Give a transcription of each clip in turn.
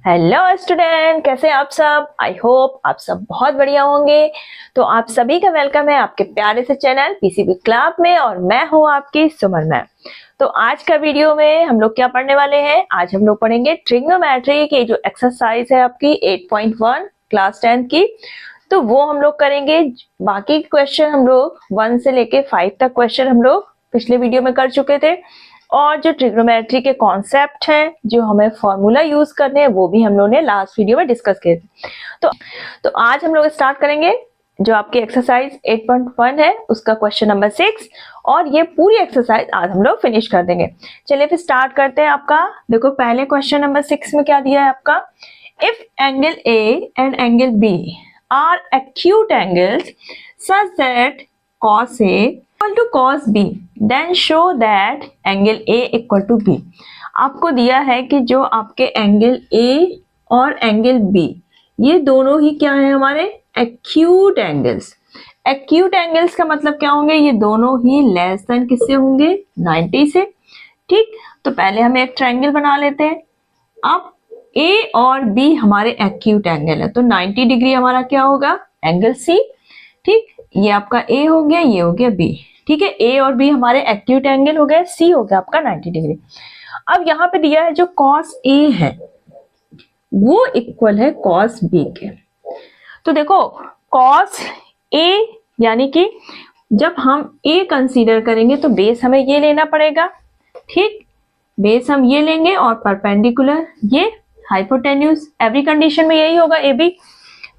Hello student, कैसे हैं आप सब। आई होप आप सब बहुत बढ़िया होंगे। तो आप सभी का वेलकम है आपके प्यारे से चैनल पीसीबी क्लब में, और मैं हूं आपकी सुमन मैम। तो आज का वीडियो में हम लोग क्या पढ़ने वाले हैं, आज हम लोग पढ़ेंगे ट्रिग्नोमेट्री की जो एक्सरसाइज है आपकी 8.1 क्लास 10 की। तो वो हम लोग करेंगे। बाकी क्वेश्चन हम लोग 1 से लेके 5 तक क्वेश्चन हम लोग पिछले वीडियो में कर चुके थे, और जो ट्रिग्नोमेट्री के कॉन्सेप्ट हैं, जो हमें फॉर्मूला यूज करने हैं, वो भी हम लोगों ने लास्ट वीडियो में डिस्कस किए थे। तो आज हम लोग स्टार्ट करेंगे जो आपकी एक्सरसाइज 8.1 है उसका क्वेश्चन नंबर 6, और ये पूरी एक्सरसाइज आज हम लोग फिनिश कर देंगे। चलिए फिर स्टार्ट करते हैं। आपका देखो पहले क्वेश्चन नंबर 6 में क्या दिया है आपका, if angle A and angle B are acute angles such that cos A equal to cos B, then show that angle A equal to B। आपको दिया है कि जो आपके एंगल A और एंगल B ये दोनों ही क्या है, हमारे एक्यूट एंगल्स। एक्यूट एंगल्स का मतलब क्या होंगे, ये दोनों ही लेस देन किससे होंगे, 90 से। ठीक, तो पहले हम एक ट्रायंगल बना लेते हैं। अब A और B हमारे एक्यूट एंगल है, तो 90 डिग्री हमारा क्या होगा, एंगल C। ठीक, ये आपका A हो गया, ये हो गया B। ठीक है, A और B हमारे एक्यूट एंगल हो गए, C हो गया आपका 90 डिग्री। अब यहाँ पे दिया है जो cos A है वो इक्वल है cos B के। तो देखो cos A यानी कि जब हम A कंसीडर करेंगे तो बेस हमें ये लेना पड़ेगा। ठीक, बेस हम ये लेंगे और परपेंडिकुलर ये हाइपोटेन्यूज, एवरी कंडीशन में यही होगा AB।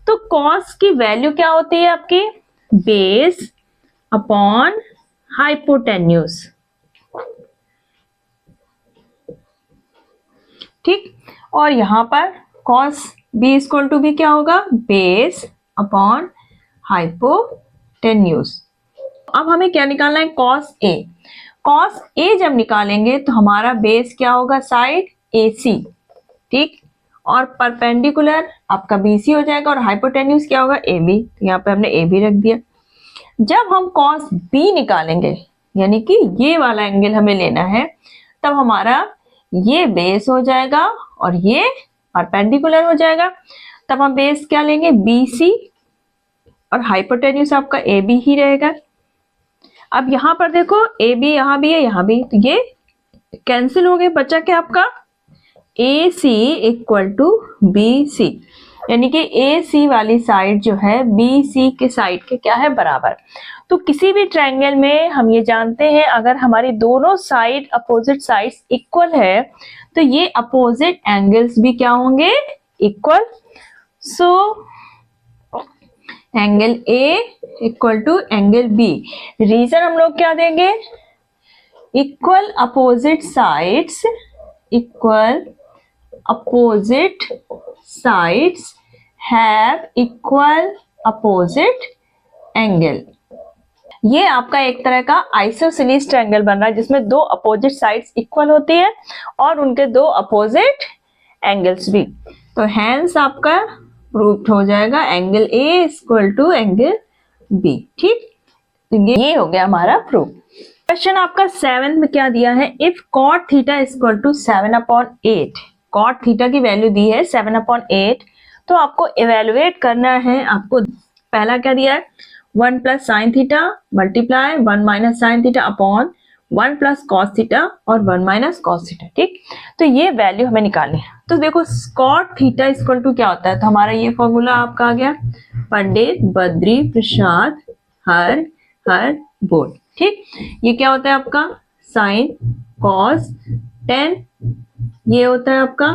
तो cos की वैल्यू क्या होती है आपकी, बेस अपॉन हाइपोटेन्यूज। ठीक, और यहां पर cos B इक्वल टू भी क्या होगा, बेस अपॉन हाइपोटेन्यूज। अब हमें क्या निकालना है, cos A। cos A जब निकालेंगे तो हमारा बेस क्या होगा, साइड AC। ठीक, और परपेंडिकुलर आपका BC हो जाएगा, और हाइपोटेन्यूज क्या होगा, AB। यहाँ पे हमने AB रख दिया। जब हम cos B निकालेंगे, यानी कि ये वाला एंगल हमें लेना है, तब हमारा ये बेस हो जाएगा और ये परपेंडिकुलर हो जाएगा। तब हम बेस क्या लेंगे, BC, और हाइपोटेन्यूज आपका AB ही रहेगा। अब यहां पर देखो AB यहां भी है, यहां भी, तो ये कैंसिल हो गए, बचा क्या आपका AC इक्वल टू BC, यानी कि AC वाली साइड जो है BC के साइड के क्या है, बराबर। तो किसी भी ट्रायंगल में हम ये जानते हैं, अगर हमारी दोनों साइड अपोजिट साइड्स इक्वल है तो ये अपोजिट एंगल्स भी क्या होंगे, equal. So angle A equal to angle B। Reason हम लोग क्या देंगे, equal opposite sides, equal opposite sides have equal opposite angle। ये आपका एक तरह का आइसोसेलेस ट्रायंगल बन रहा है जिसमें दो अपोजिट साइड्स इक्वल होती है और उनके दो अपोजिट एंगल्स भी। तो हैंस आपका प्रूफ हो जाएगा angle A equal to angle B। ठीक, ये हो गया हमारा प्रूफ। क्वेश्चन आपका 7 में क्या दिया है, if cot theta equal to 7/8। Cot theta की वैल्यू दी है 7/8। तो आपको इवेलुएट करना है। आपको पहला क्या दिया है, 1 plus sine theta multiply 1 minus sine theta upon 1 plus cos theta और 1 माइनस कॉस थीटा। ठीक, तो ये वैल्यू हमें निकालनी है। तो देखो कॉट थीटा इक्वल टू क्या होता है, तो हमारा ये फॉर्मूला आपका आ गया, पंडित बद्री प्रसाद हर बोल। ठीक, ये क्या होता है आपका, साइन कॉस टेन, ये होता है आपका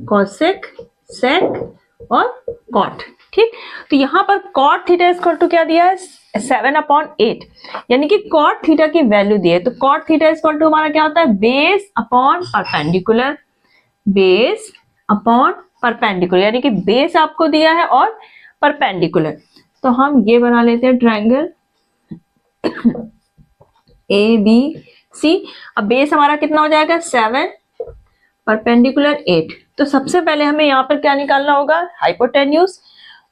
कोसेक सेक और कॉट। ठीक, तो यहां पर कॉट थीटा इक्वल टू क्या दिया है, 7/8, यानी कि कॉट थीटा की वैल्यू दी है। तो कॉट थीटा इक्वल टू हमारा क्या होता है, base upon perpendicular, base upon perpendicular, यानी कि बेस आपको दिया है और परपेंडिकुलर। तो हम ये बना लेते हैं ट्रायंगल ABC। अब बेस हमारा कितना हो जाएगा, 7, परपेंडिकुलर 8। तो सबसे पहले हमें यहाँ पर क्या निकालना होगा, हाइपोटेन्यूज।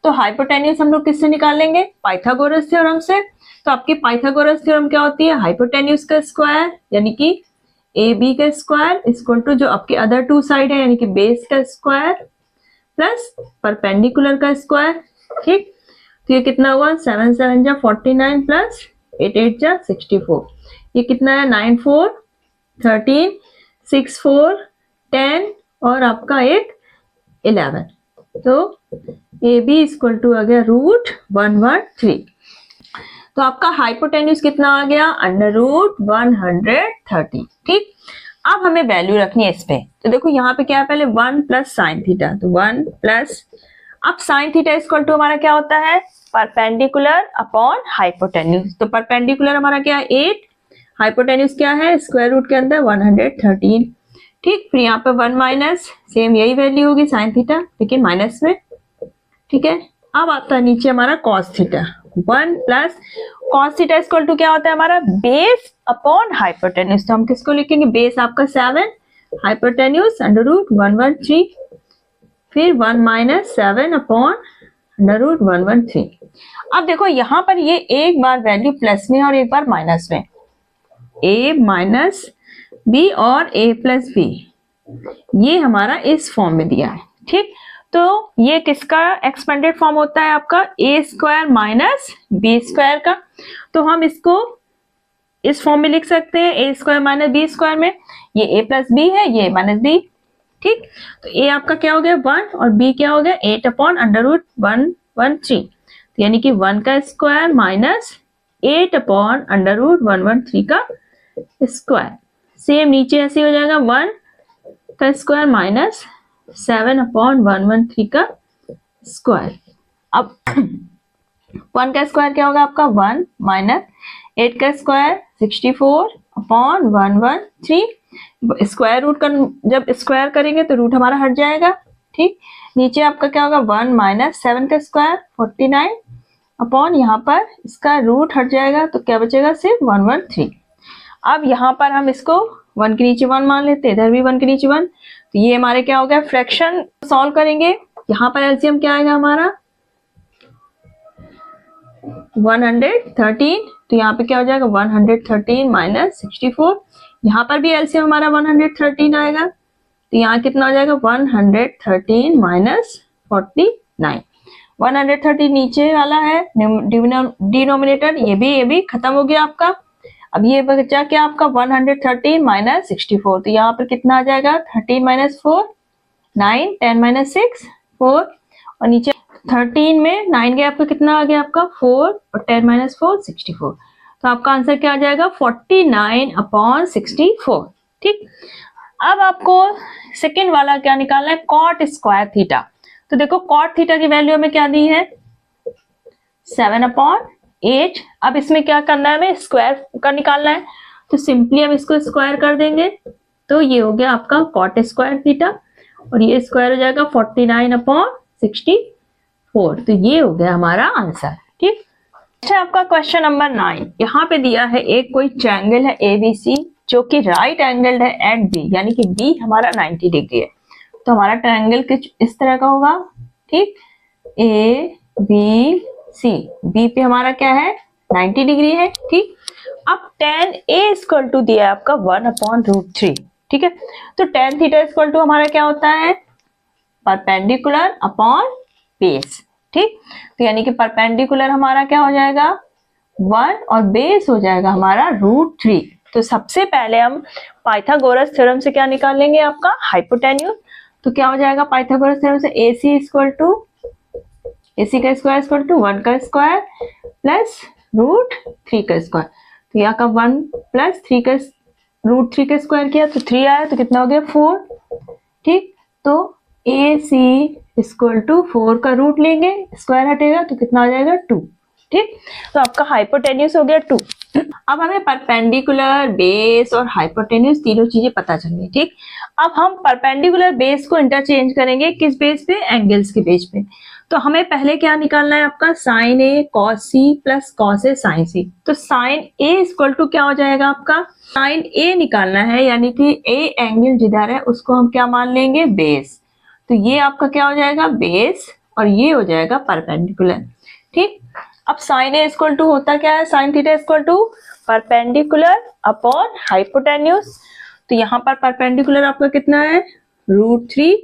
तो हाइपोटेन्यूज हम लोग किससे निकालेंगे, पाइथागोरस थ्योरम से। तो आपकी पाइथागोरस थ्योरम क्या होती है, हाइपोटेन्यूज का स्क्वायर यानी कि AB का स्क्वायर इक्वल टू जो आपके अदर टू साइड है यानी कि बेस का स्क्वायर प्लस परपेंडिकुलर का स्क्वायर। ठीक, तो ये कितना हुआ 7 7 जा 49 प्लस 8 8 जा 64। ये कितना है 9 4 13 6 4 10 और आपका एक 11। तो ए बी इक्वल टू आ गया √113। तो आपका हाइपोटेन्यूज कितना आ गया √130। ठीक, अब हमें वैल्यू रखनी है इस पे। तो देखो यहाँ पे क्या है, पहले 1 प्लस साइन थीटा, तो 1 प्लस, अब साइन थीटा इक्वल टू हमारा क्या होता है परपेंडिकुलर अपॉन हाइपोटेन्यूज। तो परपेंडिकुलर हमारा क्या है 8, हाइपोटेन्यूज क्या है स्क्वायर रूट के अंदर 113। ठीक, फिर यहाँ पे 1 माइनस, सेम यही वैल्यू होगी साइन थीटा लेकिन माइनस में। ठीक है, अब आता है नीचे हमारा cos theta, 1 plus cos theta equal to क्या होता है हमारा बेस अपॉन हाइपोटेन्यूज। तो हम किसको लिखेंगे, बेस आपका 7, हाइपोटेन्यूज √113, फिर 1 माइनस 7 अपॉन √113। अब देखो यहाँ पर ये एक बार वैल्यू प्लस में और एक बार माइनस में, a माइनस बी और a प्लस बी, ये हमारा इस फॉर्म में दिया है। ठीक, तो ये किसका एक्सपेंडेड फॉर्म होता है आपका a square minus B square का। तो हम इसको इस फॉर्म में लिख सकते हैं a square minus B square में, ये a प्लस बी है, ये माइनस बी। ठीक, तो a आपका क्या हो गया 1 और b क्या हो गया 8 अपॉन √113, तो यानी कि 1 का स्क्वायर माइनस 8 अपॉन √113 का स्क्वायर। सेम नीचे ऐसे हो जाएगा 1 का स्क्वायर माइनस 7 अपॉन 113 का स्क्वायर। अब 1 का स्क्वायर क्या होगा आपका 1 माइनस 8 का स्क्वायर 64 अपॉन 113। स्क्वायर रूट का जब स्क्वायर करेंगे तो रूट हमारा हट जाएगा। ठीक, नीचे आपका क्या होगा 1 माइनस 7 का स्क्वायर 49 अपॉन यहाँ पर इसका रूट हट जाएगा तो क्या बचेगा सिर्फ 113। अब यहाँ पर हम इसको 1 के नीचे 1 मान लेते हैं, इधर भी 1 के नीचे 1, तो ये हमारे क्या हो गया फ्रैक्शन सॉल्व करेंगे। यहाँ पर एलसीएम क्या आएगा हमारा 113, तो यहाँ पे क्या हो जाएगा 113 माइनस 64, यहाँ पर भी एलसीएम हमारा 113 आएगा, तो यहाँ कितना हो जाएगा 113 माइनस 49। 113 नीचे वाला है डिनोमिनेटर, ये भी खत्म हो गया आपका। अब ये बचा क्या आपका 113 माइनस 64, तो यहाँ पर कितना आ जाएगा 13 माइनस 4 9, 10 माइनस 6 4, और नीचे 13 में 9 गया आपका कितना आ गया आपका 4 और 10 माइनस 4 64, तो आपका आंसर क्या आ जाएगा 49 अपॉन 64। ठीक, अब आपको सेकेंड वाला क्या निकालना है कॉट स्क्वायर थीटा। तो देखो कॉट थीटा की वैल्यू हमें क्या दी है 7 अपॉन 8। अब इसमें क्या करना है हमें स्क्वायर का निकालना है, तो सिंपली हम इसको स्क्वायर कर देंगे, तो ये हो गया आपका कॉट स्क्वायर थीटा और ये स्क्वायर हो जाएगा 49 अपॉन 64, तो ये हो गया हमारा आंसर। ठीक, अच्छा आपका क्वेश्चन नंबर 9, यहाँ पे दिया है एक कोई ट्रायंगल है ABC जो कि राइट एंगल्ड है एट B, यानी कि B हमारा 90 डिग्री है, तो हमारा ट्रायंगल कुछ इस तरह का होगा। ठीक, ABC, B पे हमारा क्या है 90 डिग्री है। ठीक, अब tan A इक्वल टू दिया है आपका 1 अपॉन √3। ठीक है, तो tan थीटा इक्वल टू हमारा क्या होता है परपेंडिकुलर अपॉन बेस। ठीक, तो यानी कि परपेंडिकुलर हमारा क्या हो जाएगा 1 और बेस हो जाएगा हमारा √3। तो सबसे पहले हम पाइथागोरस थ्योरम से क्या निकालेंगे आपका हाइपोटेन्यूज, तो क्या हो जाएगा पाइथागोरस थ्योरम से AC इक्वल टू AC का स्क्वायर इक्वल टू 1 का स्क्वायर प्लस √3 का स्क्वायर, तो यहाँ का 1 प्लस 3 का √3 का स्क्वायर किया तो 3 आया, तो कितना हो गया 4। ठीक, तो AC इक्वल टू 4 का रूट लेंगे, स्क्वायर हटेगा तो कितना आ जाएगा 2। ठीक, तो आपका हाइपोटेन्यूज हो गया 2। अब हमें परपेंडिकुलर बेस और हाइपोटेन्यूज तीनों चीजें पता चल गई। ठीक, अब हम परपेंडिकुलर बेस को इंटरचेंज करेंगे किस बेस पे एंगल्स के बेस पे। तो हमें पहले क्या निकालना है आपका sine A cos C plus cos A sin C। तो साइन A इक्वल टू क्या हो जाएगा आपका साइन A निकालना है, यानी कि A एंगल जिधर है उसको हम क्या मान लेंगे बेस, तो ये आपका क्या हो जाएगा बेस और ये हो जाएगा परपेंडिकुलर। ठीक, अब साइन A इक्वल टू होता क्या है sine theta equal to perpendicular upon hypotenuse, तो यहाँ पर परपेंडिकुलर आपका कितना है √3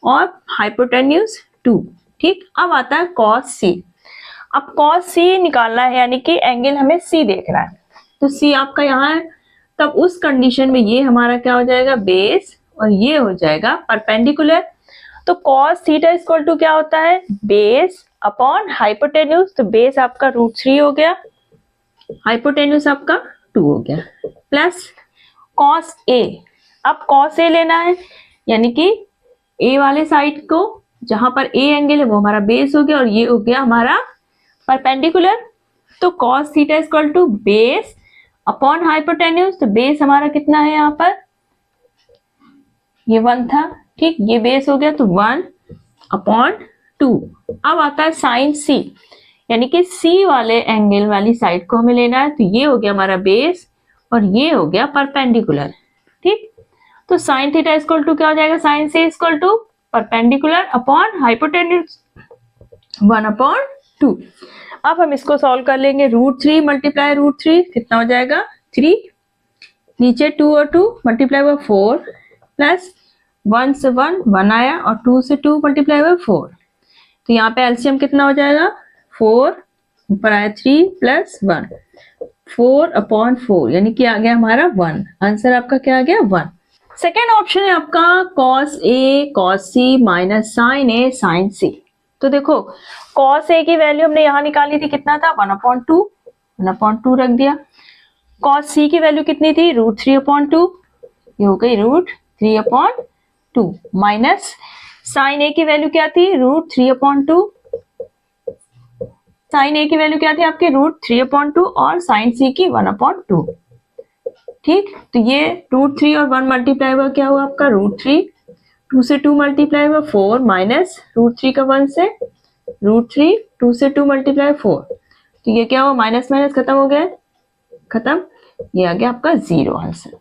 और हाइपोटेन्यूज 2। ठीक, अब आता है कॉस सी। अब कॉस सी निकालना है, यानी कि एंगल हमें सी देखना है, तो सी आपका यहाँ है। तब उस कंडीशन में ये हमारा क्या हो जाएगा, बेस, और ये हो जाएगा परपेंडिकुलर। तो कॉस थीटा इक्वल टू क्या होता है, बेस अपॉन हाइपोटेन्यूज। तो बेस आपका √3 हो गया, हाइपोटेन्यूज आपका 2 हो गया, प्लस कॉस ए। अब कॉस ए लेना है, यानी कि ए वाले साइड को जहां पर ए एंगल है वो हमारा बेस हो गया, और ये हो गया हमारा परपेंडिकुलर। तो cos theta equal to base upon hypotenuse. तो बेस हमारा कितना है यहाँ पर, ये 1 था। ठीक, ये बेस हो गया, तो 1 अपॉन 2। अब आता है साइन सी, यानी कि सी वाले एंगल वाली साइड को हमें लेना है। तो ये हो गया हमारा बेस, और ये हो गया परपेंडिकुलर। ठीक, तो साइन थीटा इक्वल टू क्या हो जाएगा, sine C equal to perpendicular upon hypotenuse 1 upon 2। अब हम इसको सॉल्व कर लेंगे। √3 मल्टीप्लाई √3 कितना हो जाएगा, 3। नीचे 2 और 2 मल्टीप्लाई बाय 4, प्लस 1 से 1 आया, और 2 से 2 मल्टीप्लाई बाय 4। तो यहाँ पे एलसीएम कितना हो जाएगा, 4, ऊपर आया 3 प्लस 1, 4 अपॉन 4, यानी कि आ गया हमारा 1। आंसर आपका क्या आ गया, 1। सेकेंड ऑप्शन है आपका cos A cos C minus sign A sign सी। तो देखो कॉस ए की वैल्यू हमने यहाँ निकाली थी, कितना था, 1/2, 1/2 रख दिया। कॉस सी की वैल्यू कितनी थी, √3/2, ये हो गई √3/2, माइनस साइन ए की वैल्यू क्या थी, √3/2। साइन ए की वैल्यू क्या थी आपके, √3/2, और साइन सी की 1/2। ठीक, तो ये √3 और 1 मल्टीप्लाई हुआ, क्या हुआ आपका √3, 2 से 2 मल्टीप्लाई हुआ 4, माइनस √3 का 1 से √3, 2 से 2 मल्टीप्लाई 4, तो ये क्या हुआ, माइनस माइनस खत्म हो गया, खत्म, ये आ गया आपका 0 आंसर।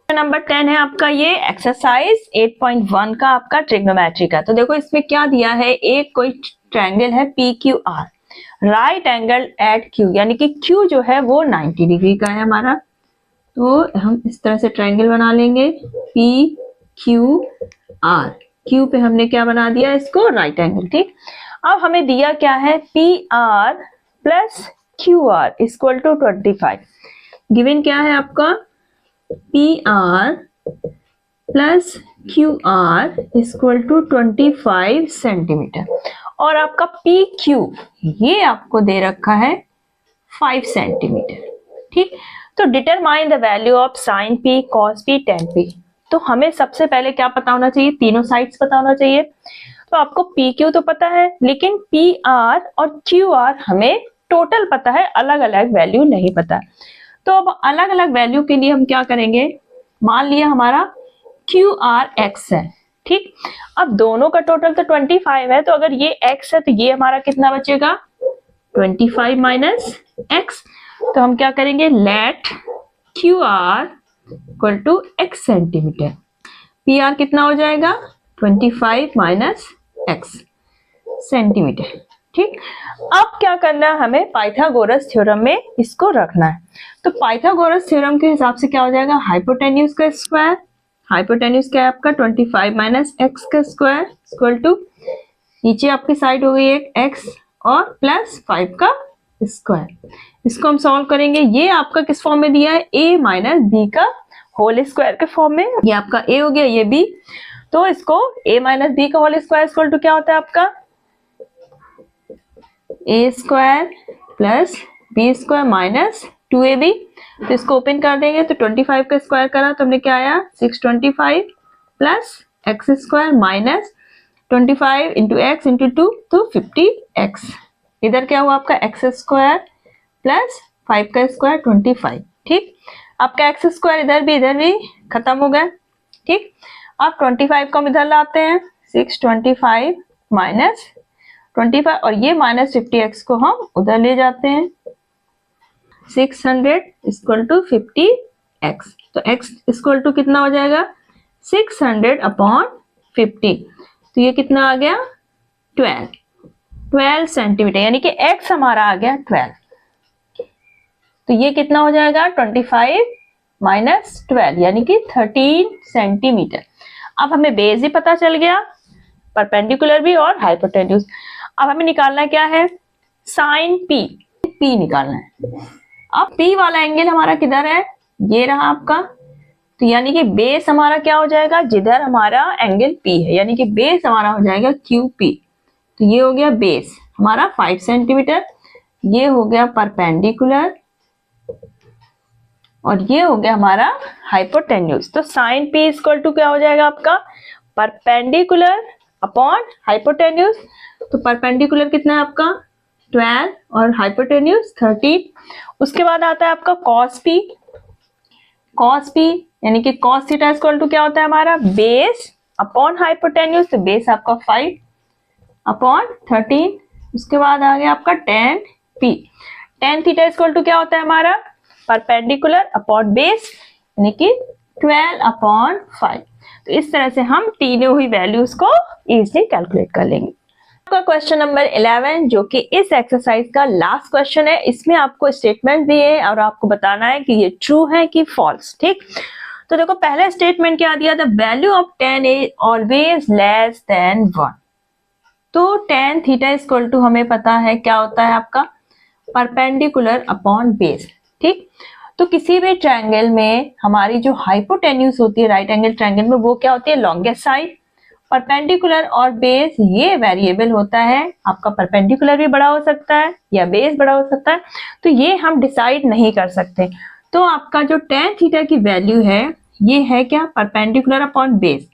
नंबर 10 है आपका ये एक्सरसाइज 8.1 का आपका ट्रिग्नोमेट्री का। तो देखो इसमें क्या दिया है, एक कोई ट्रायंगल है PQR, right angle at Q, यानी कि Q जो है वो 90 डिग्री का है हमारा। तो हम इस तरह से ट्रायंगल बना लेंगे PQR। Q पे हमने क्या बना दिया, इसको राइट एंगल। ठीक, अब हमें दिया क्या है, PR plus QR equal to 25। Given क्या है आपका, PR plus QR equal to 25 centimetre, और आपका PQ ये आपको दे रखा है 5 सेंटीमीटर। ठीक, तो determine the value of sine P cos P tan P। तो हमें सबसे पहले क्या पता होना चाहिए, तीनों साइड्स पता होना चाहिए। तो आपको PQ तो पता है, लेकिन PR और QR हमें टोटल पता है, अलग अलग वैल्यू नहीं पता। तो अब अलग अलग वैल्यू के लिए हम क्या करेंगे, मान लिया हमारा QRX है। ठीक, अब दोनों का टोटल तो 25 है, तो अगर ये x है तो ये हमारा कितना बचेगा, 25 माइनस x। तो हम क्या करेंगे, let QR equal to x centimetre, PR कितना हो जाएगा, 25 माइनस x सेंटीमीटर। ठीक, अब क्या करना है, हमें पाइथागोरस थ्योरम में इसको रखना है। तो पाइथागोरस थ्योरम के हिसाब से क्या हो जाएगा, हाइपोटेन्यूज का स्क्वायर, हाइपोटेन्यूज क्या है आपका 25 माइनस x का स्क्वायर इक्वल टू, नीचे आपकी साइड हो गई एक x और प्लस 5 का स्क्वायर। इसको हम सॉल्व करेंगे, ये आपका किस फॉर्म में दिया है, a माइनस b का होल स्क्वायर के फॉर्म में। ये आपका a हो गया, ये b, तो इसको a माइनस b का होल स्क्वायर इक्वल टू क्या होता है आपका, a square plus b square minus 2ab। तो इसको ओपन कर देंगे, तो 25 का स्क्वायर करा तो हमने क्या आया, 625 plus x square minus 25 into x into 2, तो 50x। इधर क्या हुआ आपका x स्क्वायर प्लस 5 का स्क्वायर 25। ठीक, आपका x स्क्वायर इधर भी खत्म हो गया। ठीक, अब 25 को हम इधर लाते हैं, 625 माइनस 25, और ये माइनस 50x को हम उधर ले जाते हैं, 600 इक्वल टू 50x। तो x इक्वल टू कितना हो जाएगा, 600 अपॉन 50, तो ये कितना आ गया, 12 सेंटीमीटर, यानी कि x हमारा आ गया 12। तो ये कितना हो जाएगा, 25 माइनस 12, यानी कि 13 सेंटीमीटर। अब हमें बेस भी पता चल गया, परपेंडिकुलर भी और हाइपोटेन्यूज। अब हमें निकालना क्या है, साइन पी, पी निकालना है। अब पी वाला एंगल हमारा किधर है, ये रहा आपका, तो यानी कि बेस हमारा क्या हो जाएगा, जिधर हमारा एंगल पी है, यानी कि बेस हमारा हो जाएगा क्यू पी। तो ये हो गया बेस हमारा 5 सेंटीमीटर, ये हो गया परपेंडिकुलर और ये हो गया हमारा हाइपोटेन्यूज। तो साइन पी इक्वल टू क्या हो जाएगा आपका, परपेंडिकुलर अपॉन हाइपोटेन्यूज। तो परपेंडिकुलर कितना है आपका 12 और हाइपोटेन्यूज 13। उसके बाद आता है आपका कॉस पी, कॉस पी यानी कि कॉस थीटा इक्वल टू क्या होता है हमारा, बेस अपॉन हाइपोटेन्यूज। तो बेस आपका 5 अपॉन 13। उसके बाद आ गया आपका tan P, tan theta equal to क्या होता है हमारा, परपेंडिकुलर अपॉन बेस यानी कि 12 अपॉन 5। तो इस तरह से हम तीनों ही वैल्यूज को इजीली कैलकुलेट कर लेंगे। आपका क्वेश्चन नंबर 11 जो कि इस एक्सरसाइज का लास्ट क्वेश्चन है, इसमें आपको स्टेटमेंट दिए हैं और आपको बताना है कि ये ट्रू है कि फॉल्स। ठीक, तो देखो पहला स्टेटमेंट क्या दिया था, value of tan is always less than 1। तो tan थीटा इक्वल टू हमें पता है क्या होता है आपका, परपेंडिकुलर अपॉन बेस। ठीक, तो किसी भी ट्रायंगल में हमारी जो हाइपोटेन्यूज होती है राइट एंगल ट्रायंगल में, वो क्या होती है, लॉन्गेस्ट साइड। परपेंडिकुलर और बेस ये वेरिएबल होता है, आपका परपेंडिकुलर भी बड़ा हो सकता है या बेस बड़ा हो सकता है, तो ये हम डिसाइड नहीं कर सकते। तो आपका जो tan थीटा की वैल्यू है ये है क्या, परपेंडिकुलर अपॉन बेस।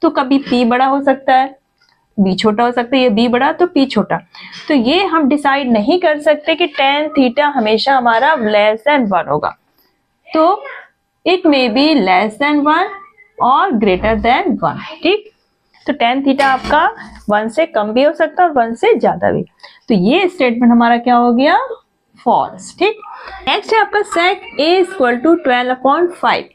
तो कभी p बड़ा हो सकता है, b छोटा हो सकता है, ये b बड़ा तो p छोटा। तो ये हम डिसाइड नहीं कर सकते कि tan थीटा हमेशा हमारा लेस देन 1 होगा। तो it may be less than 1 और ग्रेटर देन 1। ठीक, तो tan थीटा आपका 1 से कम भी हो सकता है और 1 से ज्यादा भी। तो ये स्टेटमेंट हमारा क्या हो गया, फॉल्स। ठीक, नेक्स्ट है आपका sec a equal to 12 upon 5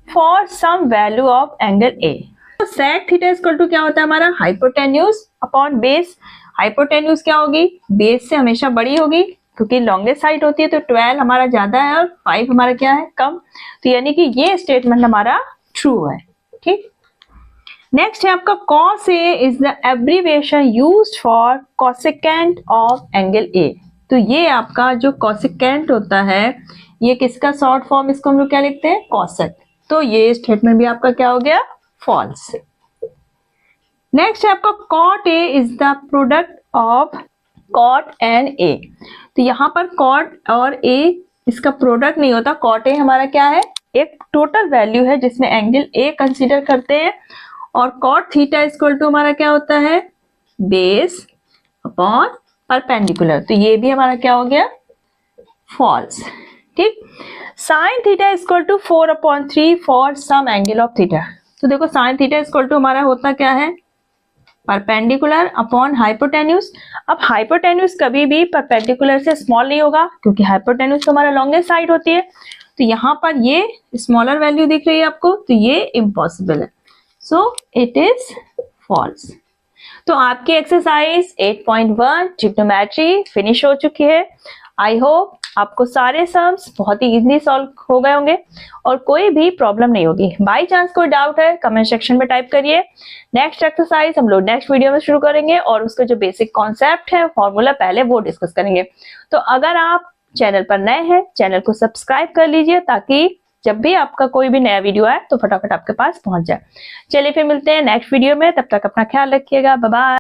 for some value of angle a। तो sec थीटा इक्वल टू क्या होता है हमारा, हाइपोटेन्यूज अपॉन बेस। हाइपोटेन्यूज क्या होगी, बेस से हमेशा बड़ी होगी क्योंकि लॉन्गेस्ट साइड होती है, तो 12 हमारा ज्यादा है और 5 हमारा क्या है, कम। तो यानी कि ये स्टेटमेंट हमारा ट्रू है। ठीक, नेक्स्ट है आपका cos A is the abbreviation used for cosecant of angle A। तो ये आपका जो कोसेकेंट होता है ये किसका शॉर्ट फॉर्म, इसको हम लोग क्या लिखते हैं, कोसेक। तो ये स्टेटमेंट भी आपका क्या हो गया, फॉल्स। नेक्स्ट है आपका cot A is the product of cot and A। तो यहाँ पर cot और A इसका प्रोडक्ट नहीं होता, cot A हमारा क्या है, एक टोटल वैल्यू है जिसमें एंगल A कंसीडर करते हैं। और cot थीटा इक्वल टू हमारा क्या होता है, बेस अपॉन परपेंडिकुलर। तो ये भी हमारा क्या हो गया, फॉल्स। ठीक, sine theta equal to 4 upon 3 for some angle of theta. तो देखो साइन थीटा इक्वल टू हमारा होता क्या है, परपेंडिकुलर अपॉन हाइपोटेन्यूज। अब हाइपोटेन्यूज कभी भी परपेंडिकुलर से स्मॉल नहीं होगा क्योंकि हाइपोटेन्यूज तो हमारा लॉन्गेस्ट साइड होती है। तो यहाँ पर ये स्मॉलर वैल्यू दिख रही है आपको, तो ये इम्पॉसिबल है। So it is false. तो आपकी एक्सरसाइज 8.1 ट्रिग्नोमेट्री फिनिश हो चुकी है। आई होप आपको सारे सम्स बहुत ही इजीली सॉल्व हो गए होंगे और कोई भी प्रॉब्लम नहीं होगी। बाय चांस कोई डाउट है कमेंट सेक्शन में टाइप करिए। नेक्स्ट एक्सरसाइज हम लोग नेक्स्ट वीडियो में शुरू करेंगे और उसका जो बेसिक कॉन्सेप्ट है, फॉर्मूला पहले वो डिस्कस करेंगे। तो अगर आप चैनल पर नए हैं, चैनल को सब्सक्राइब कर लीजिए ताकि जब भी आपका कोई भी नया वीडियो आए तो फटाफट आपके पास पहुंच जाए। चलिए फिर मिलते हैं नेक्स्ट वीडियो में, तब तक अपना ख्याल रखिएगा। Bye bye.